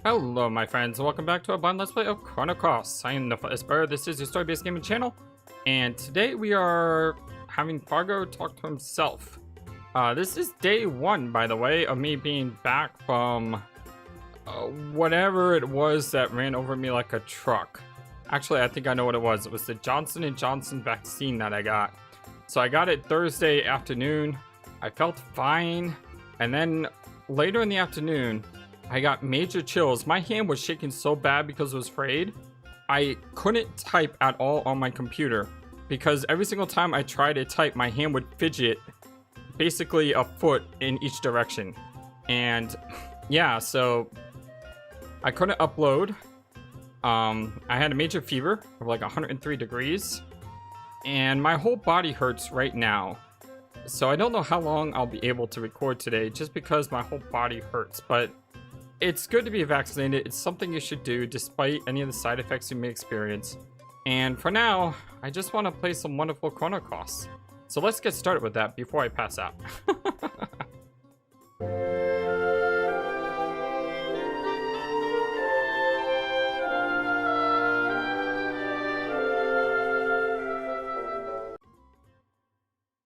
Hello my friends, welcome back to a blind let's play of Chrono Cross. I am the FlightlessBird, this is your story-based gaming channel, and today we are having Fargo talk to himself. This is day 1, by the way, of me being back from whatever it was that ran over me like a truck. Actually, I think I know what it was. It was the Johnson & Johnson vaccine that I got. So I got it Thursday afternoon. I felt fine, and then later in the afternoon, I got major chills. My hand was shaking so bad because I was afraid. I couldn't type at all on my computer because every single time I tried to type, my hand would fidget basically a foot in each direction. And yeah, so I couldn't upload. I had a major fever of like 103 degrees and my whole body hurts right now. So I don't know how long I'll be able to record today just because my whole body hurts, but it's good to be vaccinated. It's something you should do despite any of the side effects you may experience. And for now, I just want to play some wonderful Chrono Cross. So let's get started with that before I pass out.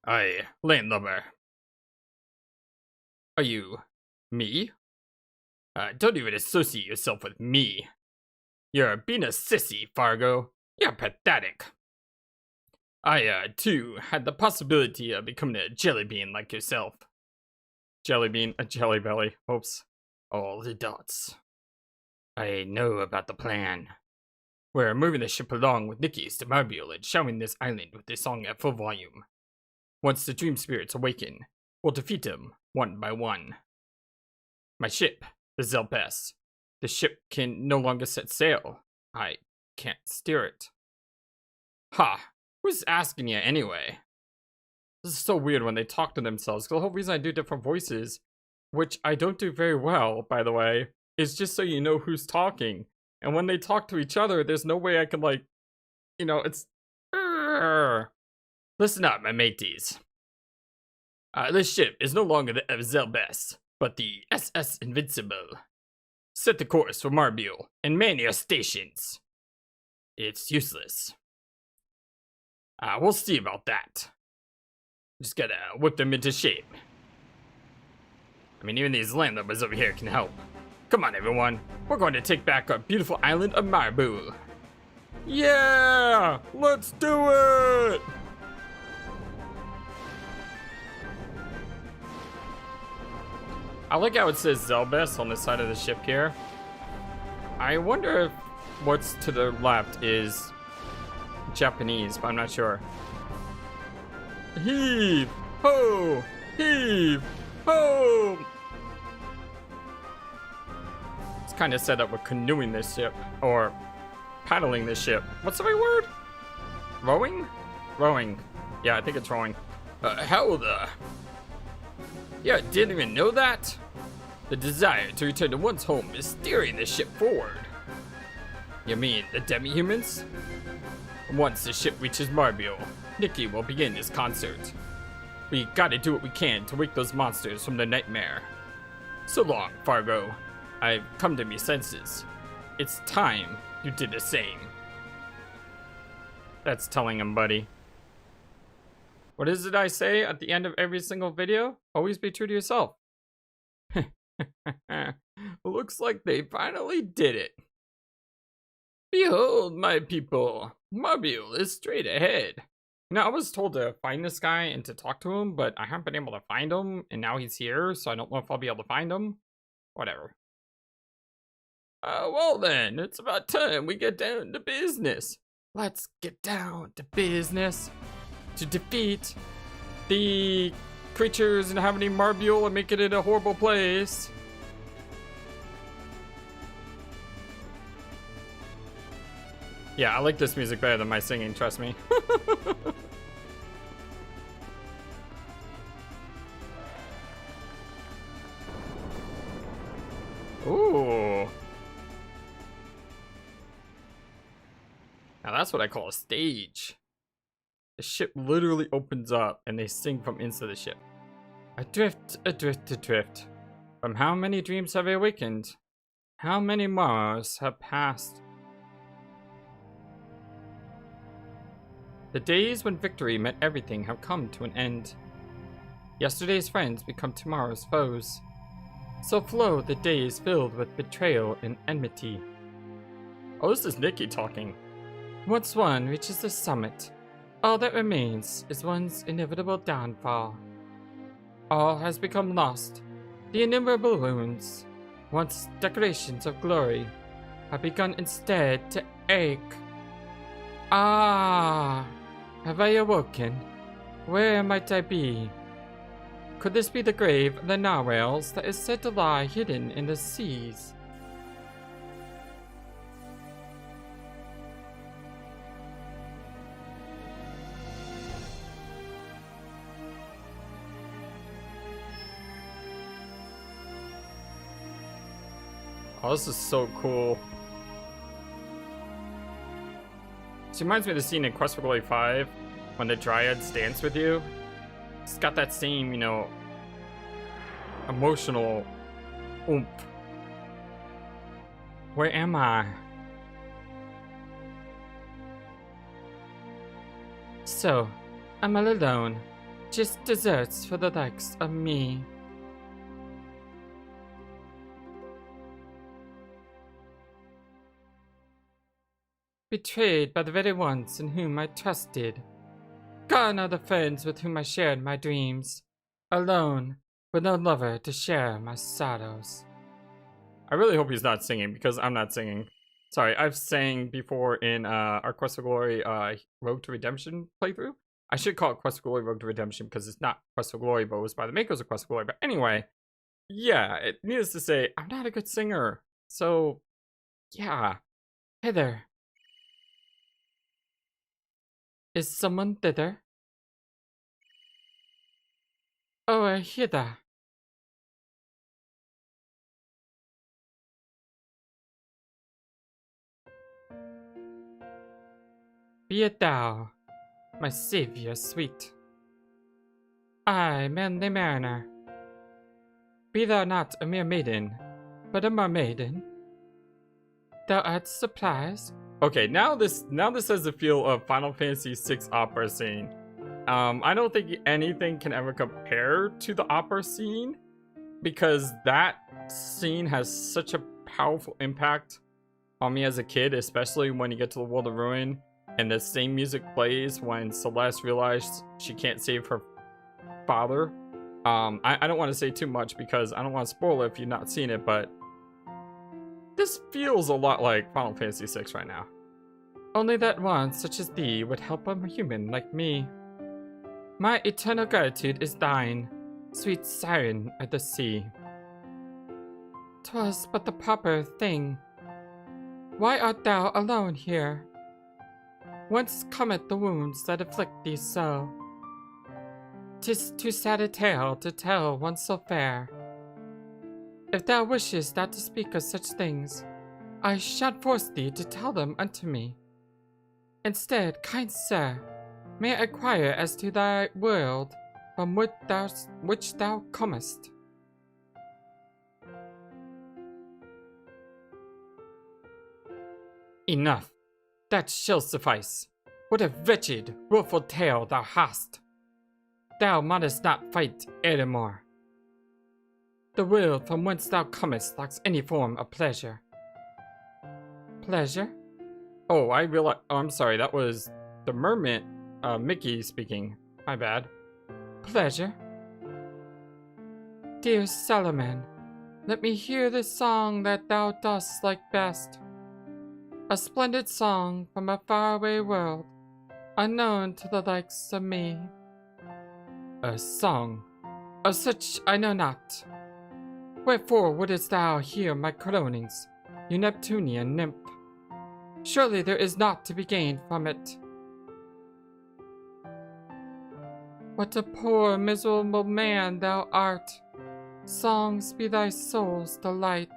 Aye, landlubber. Are you me? Don't even associate yourself with me. You're being a sissy, Fargo. You're pathetic. I, too, had the possibility of becoming a jelly bean like yourself. Jelly bean, a jelly belly. Oops. All the dots. I know about the plan. We're moving the ship along with Nikki's to Marbule and showering this island with this song at full volume. Once the dream spirits awaken, we'll defeat them one by one. My ship, the Zelbest. The ship can no longer set sail. I can't steer it. Ha! Who's asking you anyway? This is so weird when they talk to themselves. The whole reason I do different voices, which I don't do very well, by the way, is just so you know who's talking. And when they talk to each other, there's no way I can, like, you know, it's... Listen up, my mateys. This ship is no longer the Zelbest, but the SS Invincible. Set the course for Marbule and man your stations. It's useless. We'll see about that. Just gotta whip them into shape. I mean, even these landlubbers over here can help. Come on, everyone. We're going to take back our beautiful island of Marbule. Yeah! Let's do it! I like how it says Zelbest on the side of the ship here. I wonder if what's to the left is Japanese, but I'm not sure. Heave! Ho! Heave! Ho! It's kind of set up with canoeing this ship, or paddling this ship. What's the right word? Rowing? Rowing. Yeah, I think it's rowing. How the... Yeah, didn't even know that? The desire to return to one's home is steering the ship forward. You mean the demi-humans? Once the ship reaches Marbule, Nikki will begin his concert. We gotta do what we can to wake those monsters from their nightmare. So long, Fargo. I've come to me senses. It's time you did the same. That's telling him, buddy. What is it I say at the end of every single video? Always be true to yourself. Looks like they finally did it. Behold, my people. Marbule is straight ahead. Now, I was told to find this guy and to talk to him, but I haven't been able to find him, and now he's here, so I don't know if I'll be able to find him. Whatever. Well then, it's about time we get down to business. Let's get down to business. To defeat the creatures inhabiting Marbule and make it a horrible place. Yeah, I like this music better than my singing, trust me. Ooh. Now that's what I call a stage. The ship literally opens up and they sing from inside the ship. Adrift, adrift, adrift. From how many dreams have I awakened? How many morrows have passed? The days when victory meant everything have come to an end. Yesterday's friends become tomorrow's foes. So flow the days filled with betrayal and enmity. Oh, this is Nikki talking. Once one reaches the summit, all that remains is one's inevitable downfall. All has become lost. The innumerable wounds, once decorations of glory, have begun instead to ache. Ah! Have I awoken? Where might I be? Could this be the grave of the narwhals that is said to lie hidden in the seas? Oh, this is so cool. She reminds me of the scene in Quest for Glory 5 when the Dryads dance with you. It's got that same, emotional oomph. Where am I? So, I'm all alone. Just desserts for the likes of me. Betrayed by the very ones in whom I trusted. Gone are the friends with whom I shared my dreams. Alone, with no lover to share my sorrows. I really hope he's not singing, because I'm not singing. Sorry, I've sang before in our Quest for Glory Road to Redemption playthrough. I should call it Quest for Glory Road to Redemption because it's not Quest for Glory, but it was by the makers of Quest for Glory. But anyway, yeah, it needs to say, I'm not a good singer. So, yeah. Hey there. Is someone thither? Oh, hither. Be it thou, my saviour sweet. I, manly mariner. Be thou not a mere maiden, but a mermaiden. Thou art surprised? Okay, now this has the feel of Final Fantasy VI opera scene. I don't think anything can ever compare to the opera scene because that scene has such a powerful impact on me as a kid, especially when you get to the World of Ruin and the same music plays when Celeste realized she can't save her father. I don't want to say too much because I don't want to spoil it if you've not seen it, but this feels a lot like Final Fantasy VI right now. Only that one such as thee would help a human like me. My eternal gratitude is thine, sweet siren of the sea. 'Twas but the proper thing. Why art thou alone here? Whence cometh the wounds that afflict thee so? 'Tis too sad a tale to tell one so fair. If thou wishest not to speak of such things, I shan't force thee to tell them unto me. Instead, kind sir, may I inquire as to thy world from which thou comest? Enough. That shall suffice. What a wretched, woeful tale thou hast. Thou mightest not fight any more. The world from whence thou comest lacks any form of pleasure. Pleasure? Oh, I realize. Oh, I'm sorry. That was the mermaid, Mickey speaking. My bad. Pleasure? Dear Solomon, let me hear the song that thou dost like best. A splendid song from a faraway world, unknown to the likes of me. A song? Of such I know not. Wherefore wouldst thou hear my croonings, you Neptunian nymph? Surely there is naught to be gained from it. What a poor, miserable man thou art! Songs be thy soul's delight.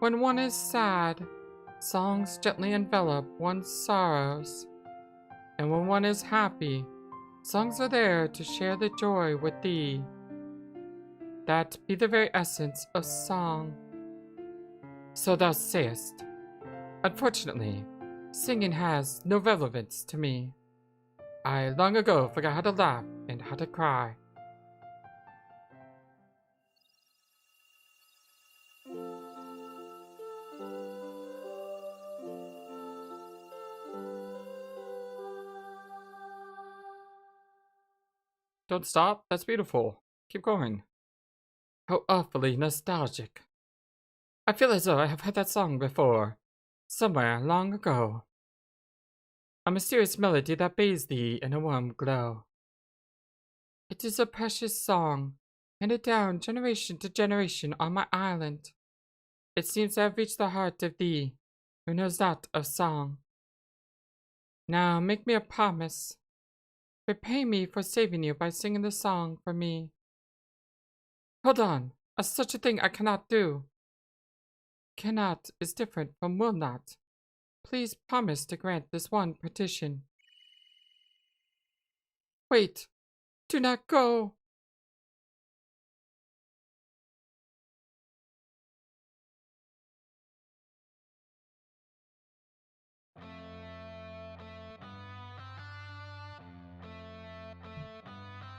When one is sad, songs gently envelop one's sorrows. And when one is happy, songs are there to share the joy with thee. That be the very essence of song. So thou sayest. Unfortunately, singing has no relevance to me. I long ago forgot how to laugh and how to cry. Don't stop, that's beautiful. Keep going. How awfully nostalgic. I feel as though I have heard that song before, somewhere long ago. A mysterious melody that bathes thee in a warm glow. It is a precious song, handed down generation to generation on my island. It seems to have reached the heart of thee, who knows not of song. Now make me a promise. Repay me for saving you by singing the song for me. Hold on, such a thing I cannot do. Cannot is different from will not. Please promise to grant this one petition. Wait, do not go.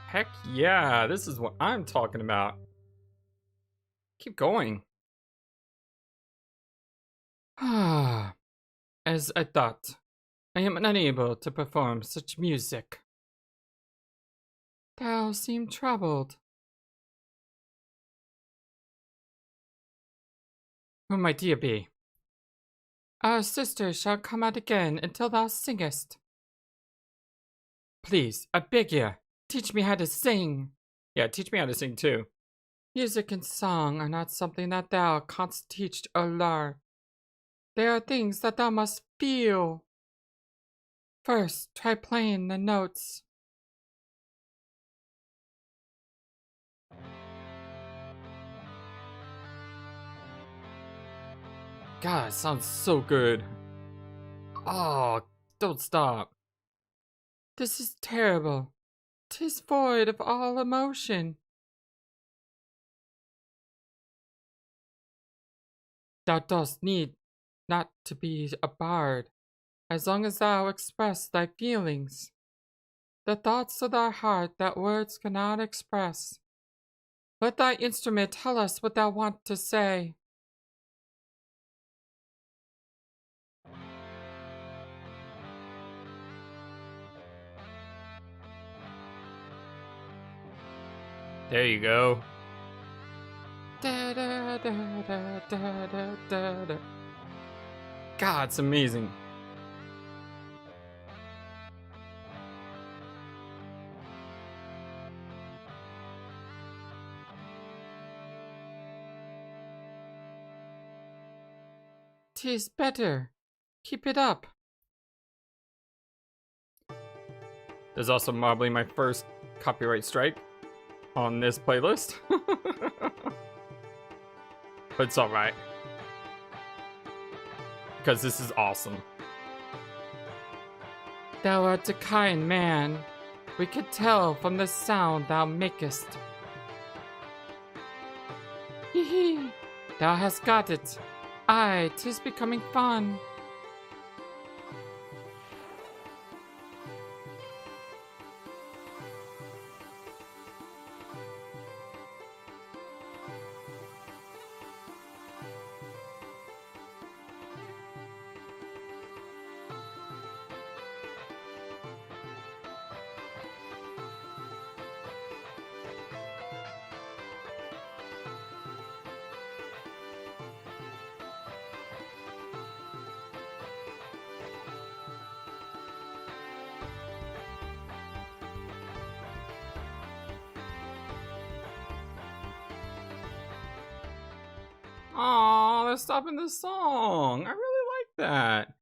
Heck yeah, this is what I'm talking about. Keep going. Ah, as I thought, I am unable to perform such music. Thou seem troubled. Who might dear be? Our sister shall come out again until thou singest. Please, I beg you, teach me how to sing. Yeah, teach me how to sing too. Music and song are not something that thou canst teach or learn. They are things that thou must feel. First, try playing the notes. God, it sounds so good. Oh, don't stop. This is terrible. 'Tis void of all emotion. Thou dost need not to be a bard, as long as thou express thy feelings, the thoughts of thy heart that words cannot express. Let thy instrument tell us what thou want to say. There you go. Da, da, da, da, da, da, da, da. God, it's amazing. "'Tis better. Keep it up." There's also probably my first copyright strike on this playlist. But it's alright. Because this is awesome. Thou art a kind man. We could tell from the sound thou makest. Hee hee. Thou hast got it. Aye, 'tis becoming fun. Aw, they're stopping the song. I really like that.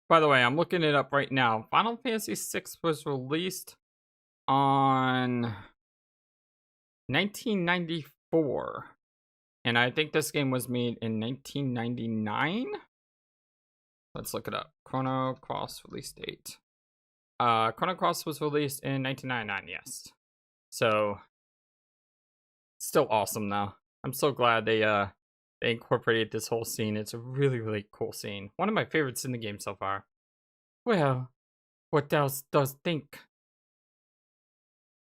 By the way, I'm looking it up right now. Final Fantasy VI was released on 1994. And I think this game was made in 1999. Let's look it up. Chrono Cross release date. Chrono Cross was released in 1999, yes. So, still awesome though. I'm so glad they they incorporated this whole scene. It's a really, really cool scene. One of my favorites in the game so far. Well, what else does think?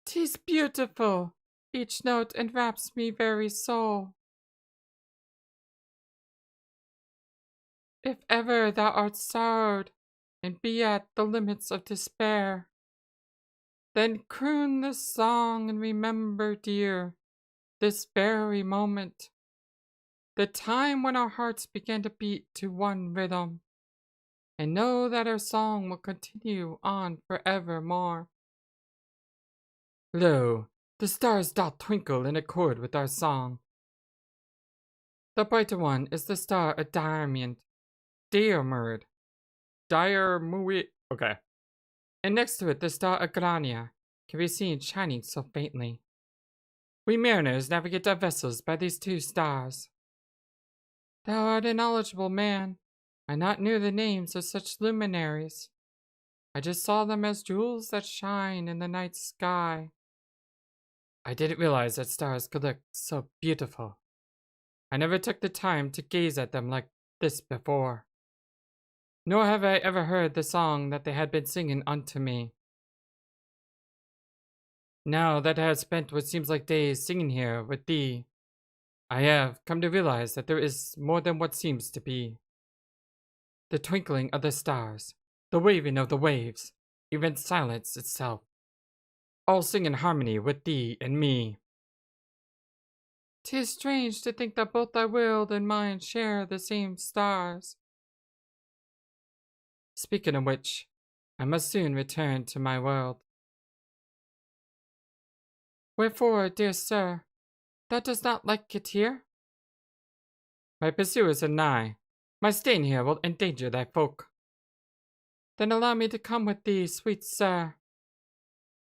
'Tis beautiful. Each note enwraps me very soul. If ever thou art sorrowed, and be at the limits of despair, then croon this song and remember, dear, this very moment, the time when our hearts began to beat to one rhythm, and know that our song will continue on forevermore. Lo, the stars doth twinkle in accord with our song. The brighter one is the star of Diamond, Diarmuid, okay. And next to it, the star of Grania can be seen shining so faintly. We mariners navigate our vessels by these two stars. Thou art a knowledgeable man. I not knew the names of such luminaries. I just saw them as jewels that shine in the night sky. I didn't realize that stars could look so beautiful. I never took the time to gaze at them like this before. Nor have I ever heard the song that they had been singing unto me. Now that I have spent what seems like days singing here with thee, I have come to realize that there is more than what seems to be. The twinkling of the stars, the waving of the waves, even silence itself, all sing in harmony with thee and me. 'Tis strange to think that both thy world and mine share the same stars. Speaking of which, I must soon return to my world. Wherefore, dear sir, thou dost not like it here? My pursuers are nigh. My staying here will endanger thy folk. Then allow me to come with thee, sweet sir.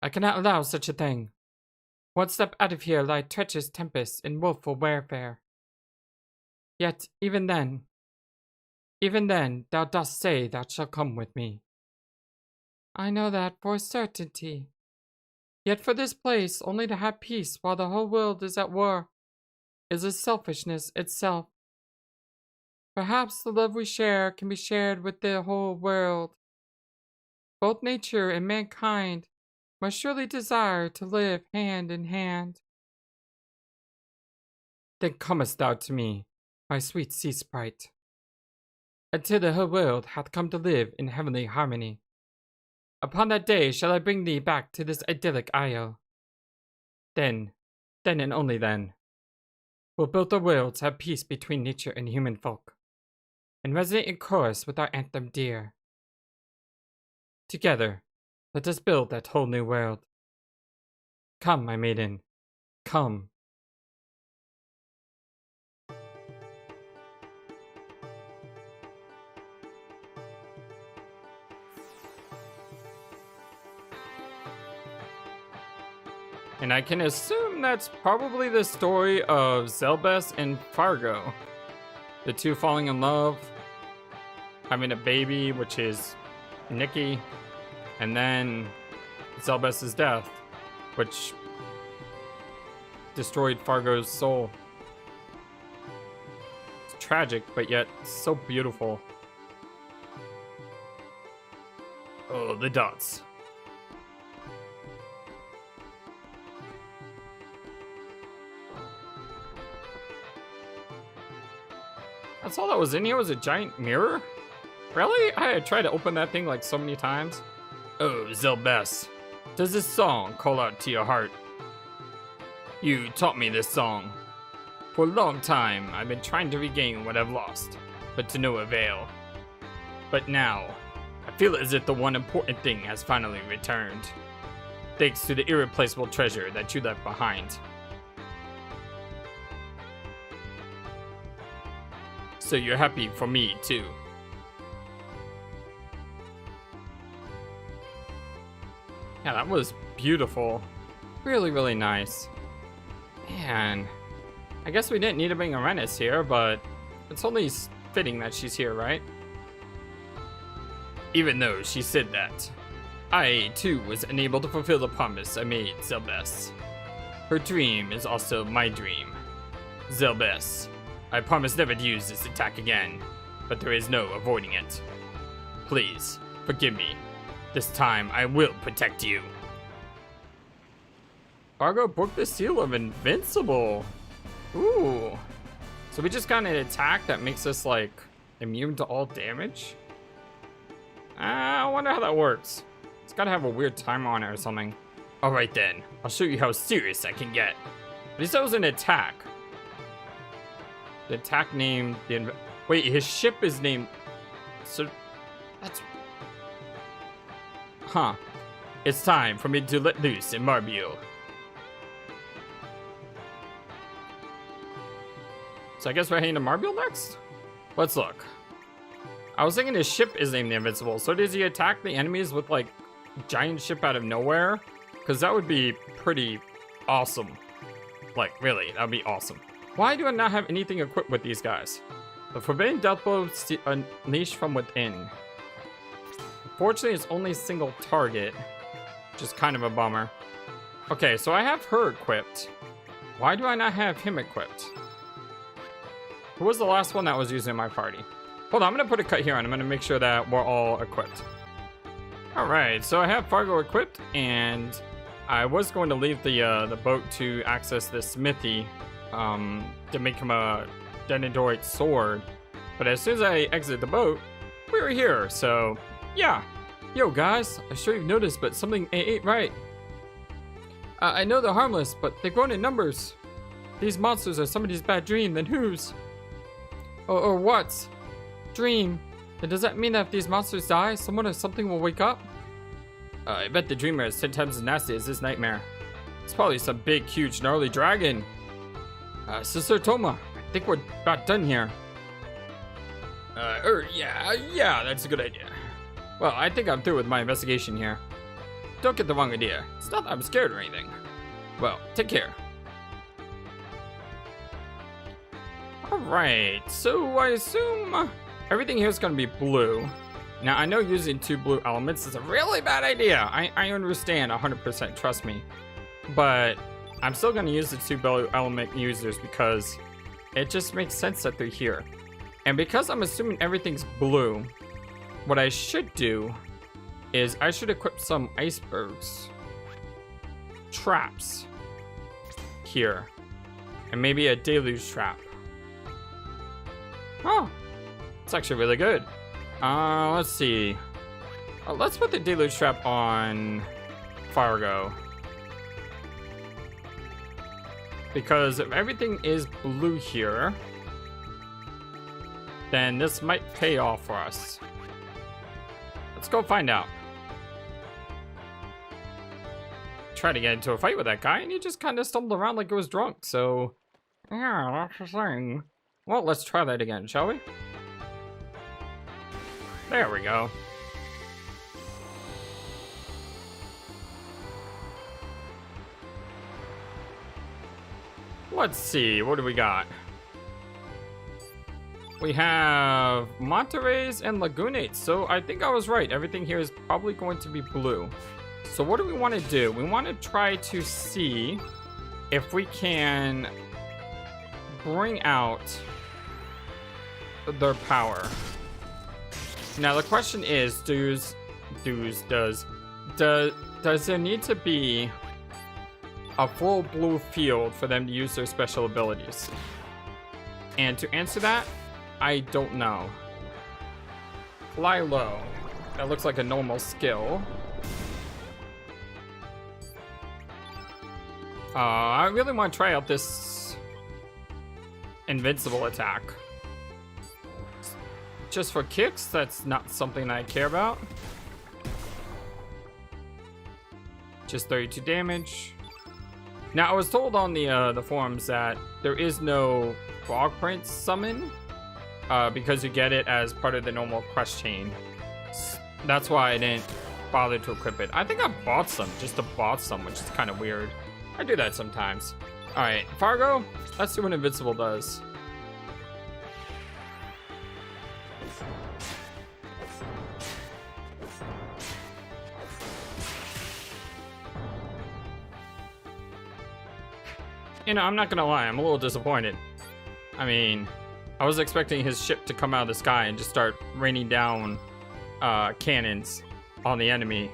I cannot allow such a thing. One step out of here lie treacherous tempests and woeful warfare. Yet, even then, thou dost say thou shalt come with me. I know that for a certainty. Yet for this place, only to have peace while the whole world is at war, is a selfishness itself. Perhaps the love we share can be shared with the whole world. Both nature and mankind must surely desire to live hand in hand. Then comest thou to me, my sweet sea sprite, until the whole world hath come to live in heavenly harmony. Upon that day shall I bring thee back to this idyllic isle. Then and only then, will both the worlds have peace between nature and human folk, and resonate in chorus with our anthem dear. Together, let us build that whole new world. Come, my maiden, come. And I can assume that's probably the story of Zelbes and Fargo. The two falling in love, having a baby, which is Nikki, and then Zelbes' death, which destroyed Fargo's soul. It's tragic, but yet so beautiful. Oh, the dots. That's all that was in here was a giant mirror? Really? I had tried to open that thing like so many times. Oh, Zelbes, does this song call out to your heart? You taught me this song. For a long time, I've been trying to regain what I've lost, but to no avail. But now, I feel as if the one important thing has finally returned, thanks to the irreplaceable treasure that you left behind. So you're happy for me, too. Yeah, that was beautiful. Really, really nice. Man, I guess we didn't need to bring Arenis here, but it's only fitting that she's here, right? Even though she said that, I, too, was unable to fulfill the promise I made Zelbes. Her dream is also my dream. Zelbes, I promise never to use this attack again, but there is no avoiding it. Please, forgive me. This time, I will protect you. Fargo broke the seal of invincible. Ooh. So we just got an attack that makes us, like, immune to all damage? I wonder how that works. It's gotta have a weird timer on it or something. Alright then, I'll show you how serious I can get. But he said it was an attack. The attack named... Wait, his ship is named... So... That's... Huh. It's time for me to let loose in Marbule. So I guess we're heading to Marbule next? Let's look. I was thinking his ship is named Invincible. So does he attack the enemies with, like, giant ship out of nowhere? Because that would be pretty awesome. Like, really, that would be awesome. Why do I not have anything equipped with these guys? The Forbidden Death Blow unleashed from within. Fortunately, it's only a single target. Which is kind of a bummer. Okay, so I have her equipped. Why do I not have him equipped? Who was the last one that was using my party? Hold on, I'm gonna put a cut here and I'm gonna make sure that we're all equipped. Alright, so I have Fargo equipped, and I was going to leave the boat to access the smithy to make him a Denadoroid sword. But as soon as I exit the boat, we were here, so yeah. Yo guys, I'm sure you've noticed, but something ain't right. I know they're harmless, but they've grown in numbers. These monsters are somebody's bad dream, then whose? Or what? Dream? And does that mean that if these monsters die, someone or something will wake up? I bet the dreamer is 10 times as nasty as this nightmare. It's probably some big, huge, gnarly dragon. Sister Toma, I think we're about done here. Yeah, that's a good idea. Well, I think I'm through with my investigation here. Don't get the wrong idea. It's not that I'm scared or anything. Well, take care. Alright, so I assume everything here is going to be blue. Now, I know using 2 blue elements is a really bad idea. I understand 100%, trust me. But I'm still going to use the 2 blue element users because it just makes sense that they're here. And because I'm assuming everything's blue, what I should do is I should equip some icebergs, traps here, and maybe a deluge trap. Oh, it's actually really good. Let's see. Let's put the deluge trap on Fargo. Because if everything is blue here, then this might pay off for us. Let's go find out. Tried to get into a fight with that guy and he just kind of stumbled around like he was drunk, so yeah, that's the thing. Well, let's try that again, shall we? There we go. Let's see, what do we got? We have Monterey's and Lagunates, so I think I was right. Everything here is probably going to be blue. So what do we want to do? We want to try to see if we can bring out their power. Now the question is, does there need to be a full blue field for them to use their special abilities? And to answer that, I don't know. Fly low. That looks like a normal skill. I really want to try out this invincible attack. Just for kicks, that's not something I care about. Just 32 damage. Now, I was told on the forums that there is no Frog Prince summon. Because you get it as part of the normal quest chain. That's why I didn't bother to equip it. I think I bought some, just to bought some, which is kind of weird. I do that sometimes. Alright, Fargo, let's see what Invincible does. You know, I'm not gonna lie, I'm a little disappointed. I mean, I was expecting his ship to come out of the sky and just start raining down cannons on the enemy.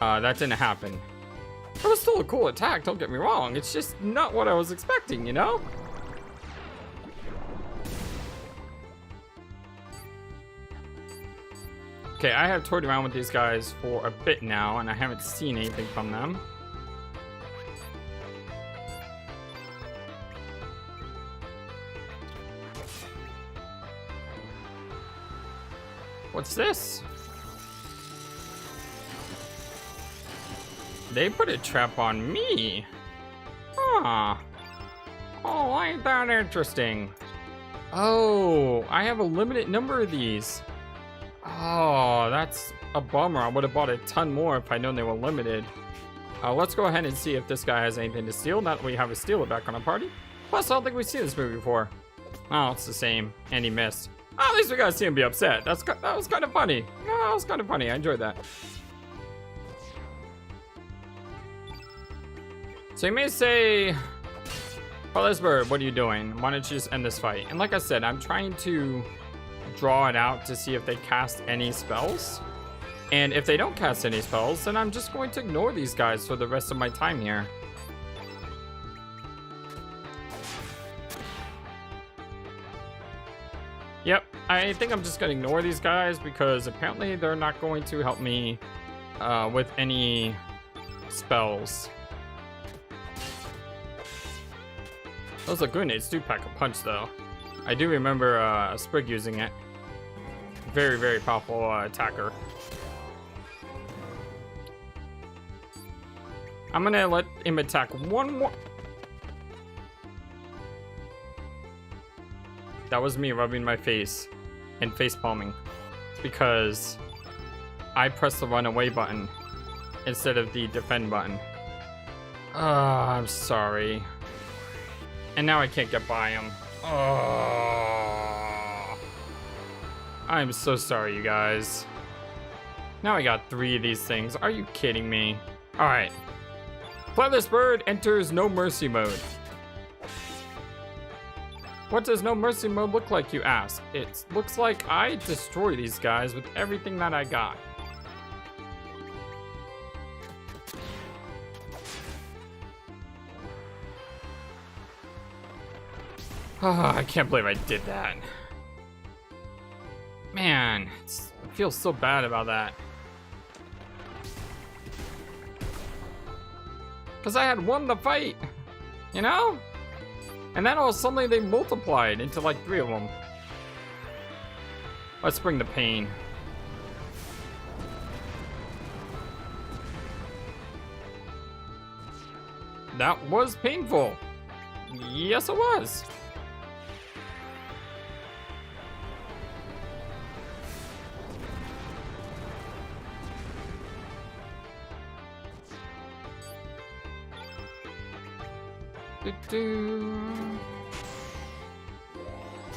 That didn't happen. It was still a cool attack, don't get me wrong. It's just not what I was expecting, you know? Okay, I have toyed around with these guys for a bit now, and I haven't seen anything from them. What's this? They put a trap on me. Huh. Oh, ain't that interesting? Oh, I have a limited number of these. Oh, that's a bummer. I would have bought a ton more if I'd known they were limited. Let's go ahead and see if this guy has anything to steal. Not that we have a stealer back on our party. Plus, I don't think we've seen this movie before. Oh, it's the same. And he missed. Oh, at least we got to see him be upset. That was kind of funny. Yeah, that was kind of funny. I enjoyed that. So you may say, FlightlessBird, what are you doing? Why don't you just end this fight? And like I said, I'm trying to draw it out to see if they cast any spells. And if they don't cast any spells, then I'm just going to ignore these guys for the rest of my time here. Yep, I think I'm just going to ignore these guys because apparently they're not going to help me with any spells. Those Lagoonades do pack a punch though. I do remember Sprig using it. Very, very powerful attacker. I'm gonna let him attack one more. That was me rubbing my face and face palming because I pressed the run away button instead of the defend button. I'm sorry. And now I can't get by him. Oh, I'm so sorry, you guys. Now I got 3 of these things. Are you kidding me? All right. FlightlessBird enters no mercy mode. What does no mercy mode look like, you ask? It looks like I destroy these guys with everything that I got. Oh, I can't believe I did that. Man, I feel so bad about that. Because I had won the fight, you know? And then all suddenly they multiplied into like 3 of them. Let's bring the pain. That was painful. Yes, it was.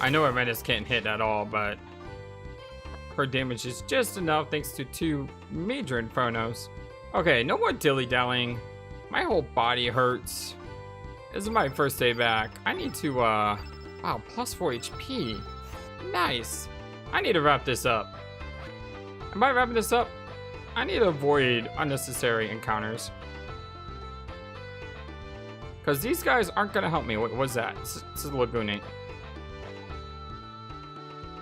I know Arenas can't hit at all, but her damage is just enough thanks to 2 major infernos. Okay, no more dilly-dallying. My whole body hurts. This is my first day back. I need to, wow, plus 4 HP. Nice. I need to wrap this up. And by wrapping this up, I need to avoid unnecessary encounters. Because these guys aren't going to help me. What was that? This is Lagoonate.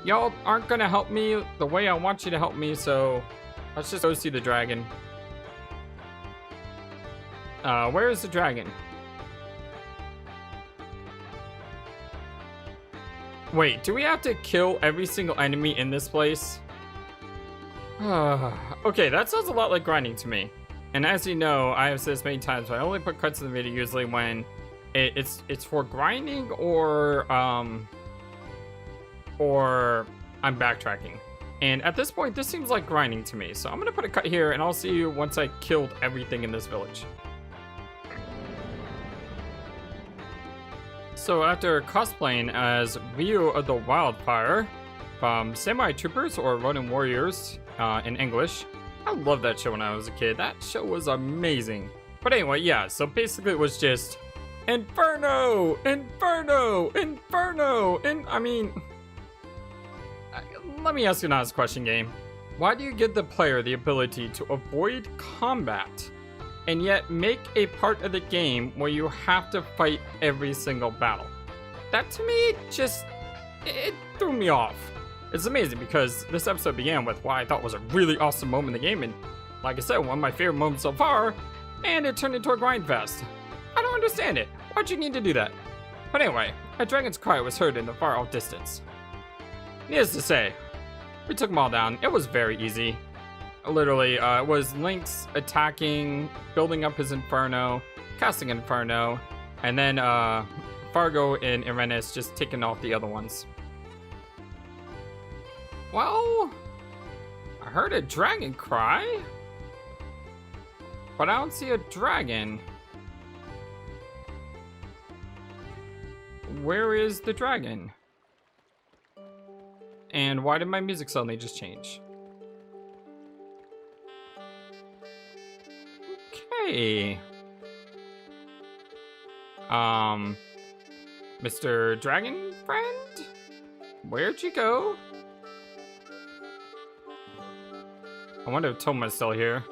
Y'all aren't going to help me the way I want you to help me, so let's just go see the dragon. Where is the dragon? Wait, do we have to kill every single enemy in this place? Okay, that sounds a lot like grinding to me. And as you know, I have said this many times, but I only put cuts in the video usually when it's for grinding or I'm backtracking. And at this point, this seems like grinding to me. So I'm gonna put a cut here and I'll see you once I killed everything in this village. So after cosplaying as Ryu of the Wildfire from Samurai Troopers or Ronin Warriors in English, I loved that show when I was a kid. That show was amazing. But anyway, yeah, so basically it was just Inferno! Inferno! Inferno! I mean... Let me ask you an honest question, game. Why do you give the player the ability to avoid combat, and yet make a part of the game where you have to fight every single battle? That to me, it threw me off. It's amazing because this episode began with what I thought was a really awesome moment in the game, and like I said, one of my favorite moments so far, and it turned into a grind fest. I don't understand it. Why'd you need to do that? But anyway, a dragon's cry was heard in the far off distance. Needless to say, we took them all down. It was very easy. Literally, it was Lynx attacking, building up his Inferno, casting Inferno, and then Fargo and Irenis just taking off the other ones. Well, I heard a dragon cry, but I don't see a dragon. Where is the dragon? And why did my music suddenly just change? Okay. Mr. Dragon Friend? Where'd you go? I wonder if Toma's still here.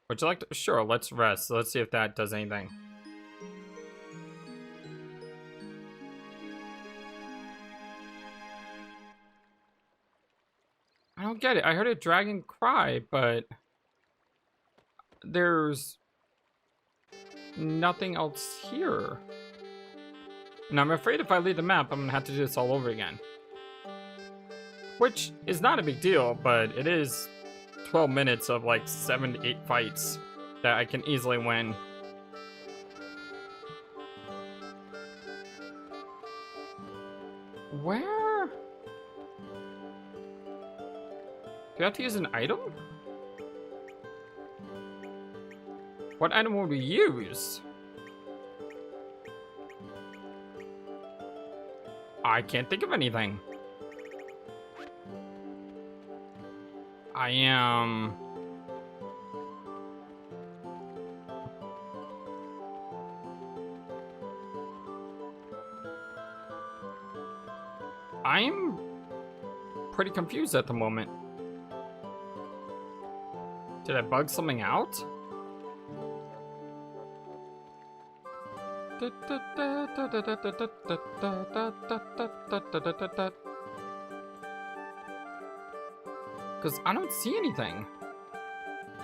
Would you like to? Sure, let's rest. Let's see if that does anything. I don't get it. I heard a dragon cry, but there's nothing else here. And I'm afraid if I leave the map, I'm gonna have to do this all over again. Which is not a big deal, but it is 12 minutes of like 7 to 8 fights that I can easily win. Where? Do you have to use an item? What item would we use? I can't think of anything. I'm pretty confused at the moment. Did I bug something out? Because I don't see anything.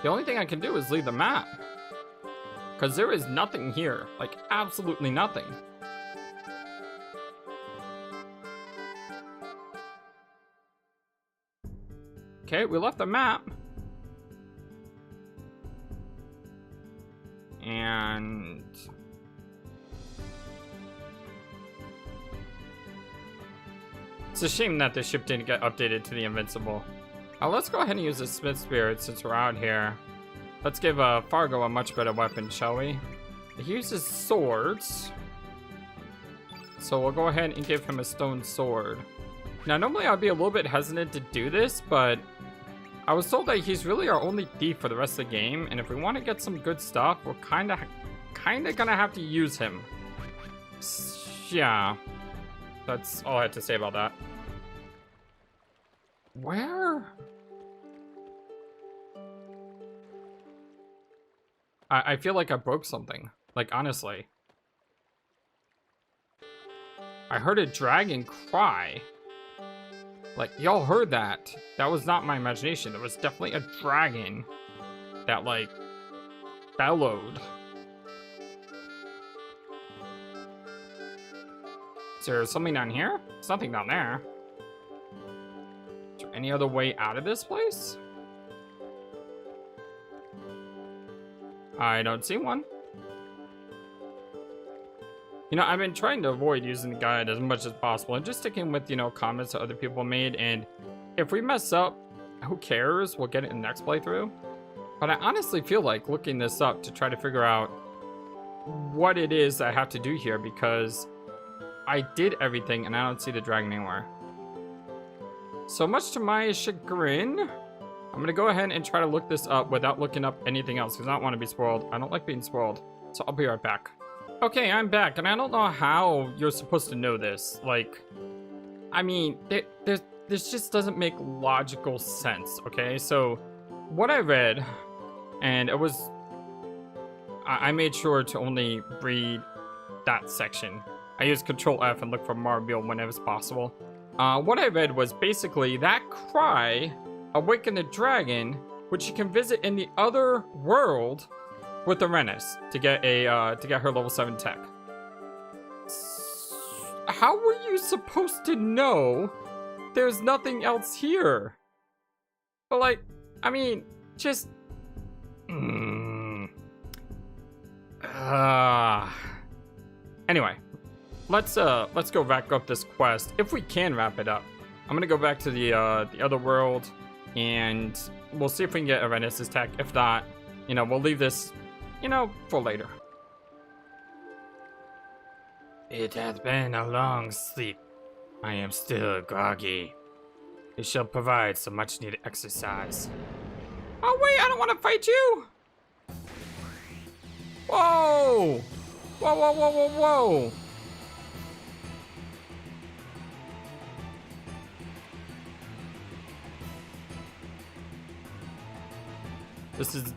The only thing I can do is leave the map. Because there is nothing here. Like, absolutely nothing. Okay, we left the map. And... it's a shame that the ship didn't get updated to the Invincible. Let's go ahead and use the Smith Spirit since we're out here. Let's give Fargo a much better weapon, shall we? He uses swords. So we'll go ahead and give him a stone sword. Now, normally I'd be a little bit hesitant to do this, but I was told that he's really our only thief for the rest of the game, and if we want to get some good stuff, we're kinda gonna have to use him. Yeah. That's all I had to say about that. Where? I feel like I broke something. Like, honestly. I heard a dragon cry. Like, y'all heard that. That was not my imagination. There was definitely a dragon that, like, bellowed. Is there something down here? There's nothing down there. Is there any other way out of this place? I don't see one. You know, I've been trying to avoid using the guide as much as possible and just sticking with, you know, comments that other people made. And if we mess up, who cares? We'll get it in the next playthrough. But I honestly feel like looking this up to try to figure out what it is I have to do here, because I did everything and I don't see the dragon anywhere. So much to my chagrin, I'm gonna go ahead and try to look this up without looking up anything else because I don't want to be spoiled. I don't like being spoiled. So I'll be right back. Okay, I'm back, and I don't know how you're supposed to know this. Like, I mean, this just doesn't make logical sense, okay? So, what I read, and it was... I made sure to only read that section. I used Control F and look for Marbule when it was possible. What I read was basically that cry awakened the dragon, which you can visit in the other world with the Renus to get her level 7 tech. How were you supposed to know there's nothing else here? But like, I mean, just anyway, let's go wrap up this quest if we can wrap it up. I'm gonna go back to the other world, and we'll see if we can get Arenis's tech. If not, you know, we'll leave this, you know, for later. It hath been a long sleep. I am still groggy. You shall provide some much needed exercise. Oh wait, I don't want to fight you! Whoa! Whoa, whoa, whoa, whoa, whoa!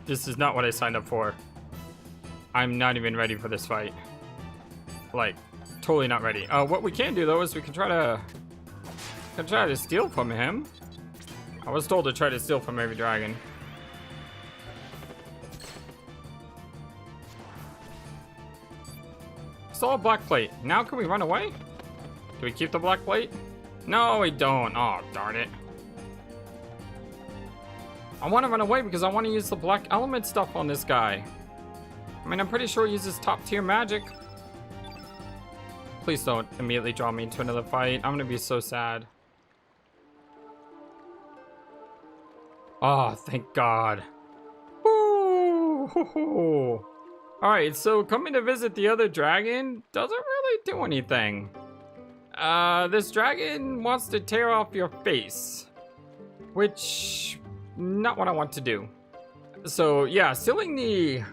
This is not what I signed up for. I'm not even ready for this fight. Like, totally not ready. What we can do though is we can try to steal from him. I was told to try to steal from every dragon. Saw a black plate. Now can we run away? Do we keep the black plate? No, we don't. Oh, darn it. I want to run away because I want to use the black element stuff on this guy. I mean, I'm pretty sure he uses top tier magic. Please don't immediately draw me into another fight. I'm gonna be so sad. Oh, thank God. Woo! Alright, so coming to visit the other dragon doesn't really do anything. This dragon wants to tear off your face, which not what I want to do. So yeah, stealing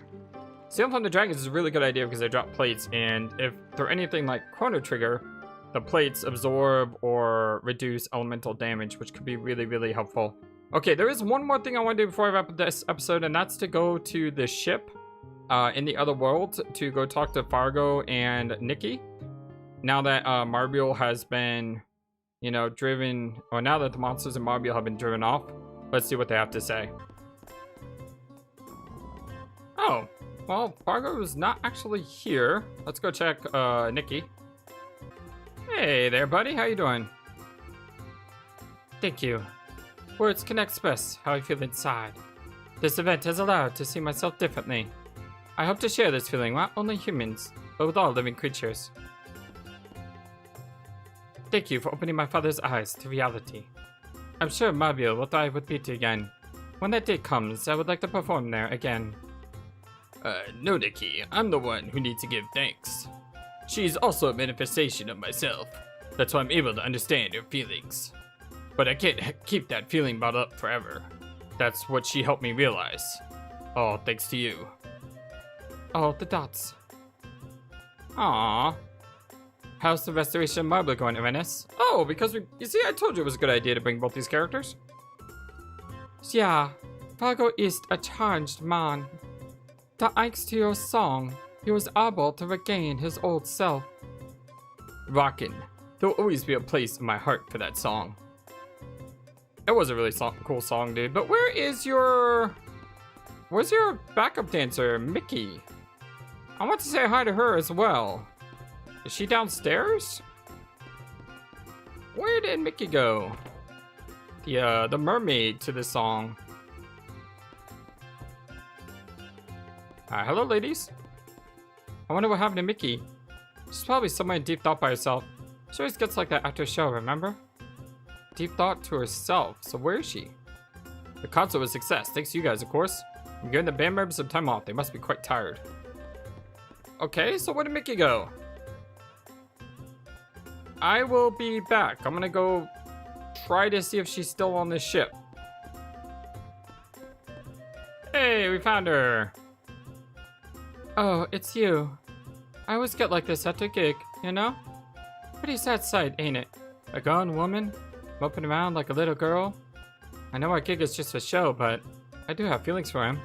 from the dragons is a really good idea because they drop plates, and if they're anything like Chrono Trigger, the plates absorb or reduce elemental damage, which could be really, really helpful. Okay, there is one more thing I want to do before I wrap up this episode, and that's to go to the ship in the other world to go talk to Fargo and Nikki. Now that Marbule has been, you know, driven, or now that the monsters in Marbule have been driven off, let's see what they have to say. Oh, well, Fargo is not actually here. Let's go check Nikki. Hey there, buddy. How you doing? Thank you. Words can express how I feel inside. This event has allowed to see myself differently. I hope to share this feeling with not only humans, but with all living creatures. Thank you for opening my father's eyes to reality. I'm sure Marbule will thrive with beauty again. When that day comes, I would like to perform there again. No, Nikki. I'm the one who needs to give thanks. She's also a manifestation of myself. That's why I'm able to understand her feelings. But I can't keep that feeling bottled up forever. That's what she helped me realize. All thanks to you. Oh, the dots. Aww. How's the restoration of Marbule going, Arenis? Oh, because you see, I told you it was a good idea to bring both these characters. Yeah, Fargo is a changed man. Thanks to your song, he was able to regain his old self. Rockin'. There'll always be a place in my heart for that song. It was a really cool song, dude. But where's your backup dancer, Mickey? I want to say hi to her as well. Is she downstairs? Where did Mickey go? The mermaid to this song. Hello, ladies. I wonder what happened to Mickey. She's probably somewhere in deep thought by herself. She always gets like that after a show, remember? Deep thought to herself. So where is she? The concert was a success, thanks to you guys, of course. I'm giving the band members some time off. They must be quite tired. Okay, so where did Mickey go? I will be back. I'm gonna go try to see if she's still on this ship. Hey, we found her. Oh, it's you. I always get like this at the gig, you know? Pretty sad sight, ain't it? A gone woman, moping around like a little girl. I know our gig is just a show, but I do have feelings for him.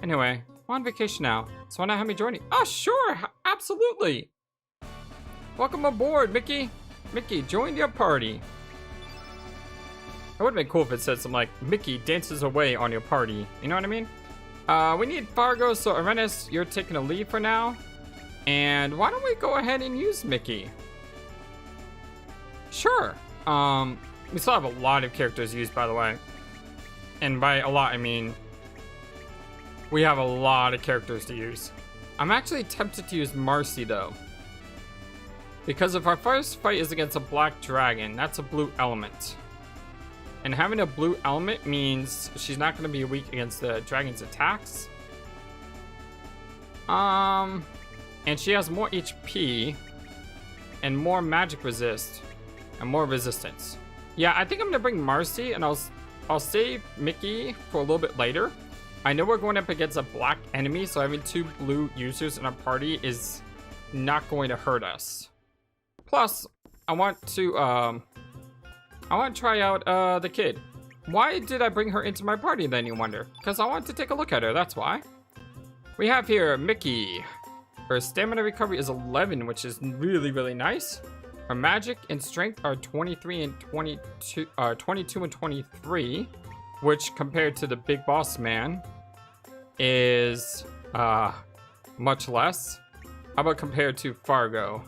Anyway, I'm on vacation now, so why not have me join you? Oh, sure, absolutely. Welcome aboard, Mickey. Mickey, join your party. It would have been cool if it said something like, Mickey dances away on your party. You know what I mean? We need Fargo, so Arenas, you're taking a leave for now. And why don't we go ahead and use Mickey? Sure. We still have a lot of characters used, by the way. And by a lot, I mean, we have a lot of characters to use. I'm actually tempted to use Marcy, though. Because if our first fight is against a black dragon, that's a blue element. And having a blue element means she's not going to be weak against the dragon's attacks. And she has more HP and more magic resist and more resistance. Yeah, I think I'm going to bring Marcy, and I'll save Mickey for a little bit later. I know we're going up against a black enemy, so having 2 blue users in our party is not going to hurt us. Plus, I want to try out the kid. Why did I bring her into my party then, you wonder? Because I want to take a look at her, that's why. We have here Mickey. Her stamina recovery is 11, which is really, really nice. Her magic and strength are 22 and 23, which compared to the big boss man is much less. How about compared to Fargo?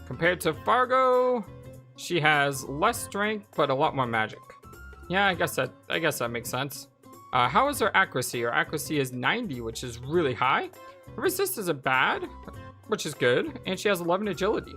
Compared to Fargo, she has less strength but a lot more magic. Yeah, I guess that makes sense. How is her accuracy? Her accuracy is 90, which is really high. Her resist isn't bad, which is good, and she has 11 agility.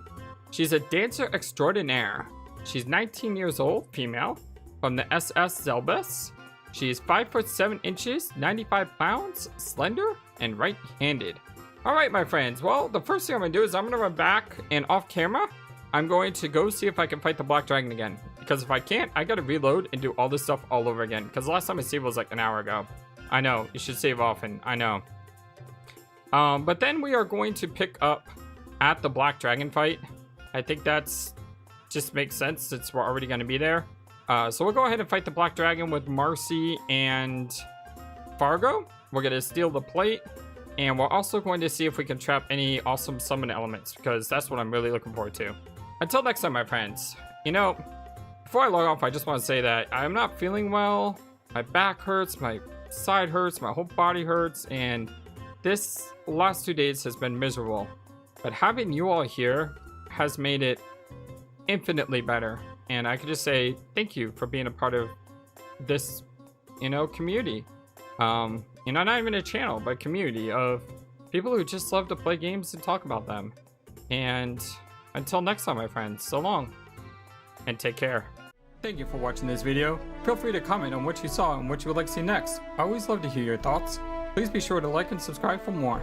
She's a dancer extraordinaire. She's 19 years old, female, from the SS Zelbus. She's 5'7", 95 pounds, slender, and right-handed. All right, my friends. Well, the first thing I'm gonna do is I'm gonna run back, and off camera, I'm going to go see if I can fight the black dragon again. Because if I can't, I gotta reload and do all this stuff all over again. Because the last time I saved was like an hour ago. I know, you should save often. I know. But then we are going to pick up at the black dragon fight. I think that's just makes sense since we're already going to be there. So we'll go ahead and fight the black dragon with Marcy and Fargo. We're going to steal the plate. And we're also going to see if we can trap any awesome summon elements, because that's what I'm really looking forward to. Until next time, my friends. You know, before I log off, I just want to say that I'm not feeling well. My back hurts, my side hurts, my whole body hurts, and this last 2 days has been miserable. But having you all here has made it infinitely better. And I could just say thank you for being a part of this, you know, community. You know, not even a channel, but community of people who just love to play games and talk about them. And until next time, my friends, so long and take care. Thank you for watching this video. Feel free to comment on what you saw and what you would like to see next. I always love to hear your thoughts. Please be sure to like and subscribe for more.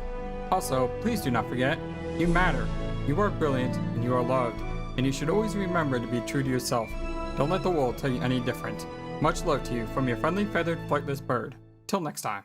Also, please do not forget, you matter. You are brilliant and you are loved. And you should always remember to be true to yourself. Don't let the world tell you any different. Much love to you from your friendly feathered flightless bird. Till next time.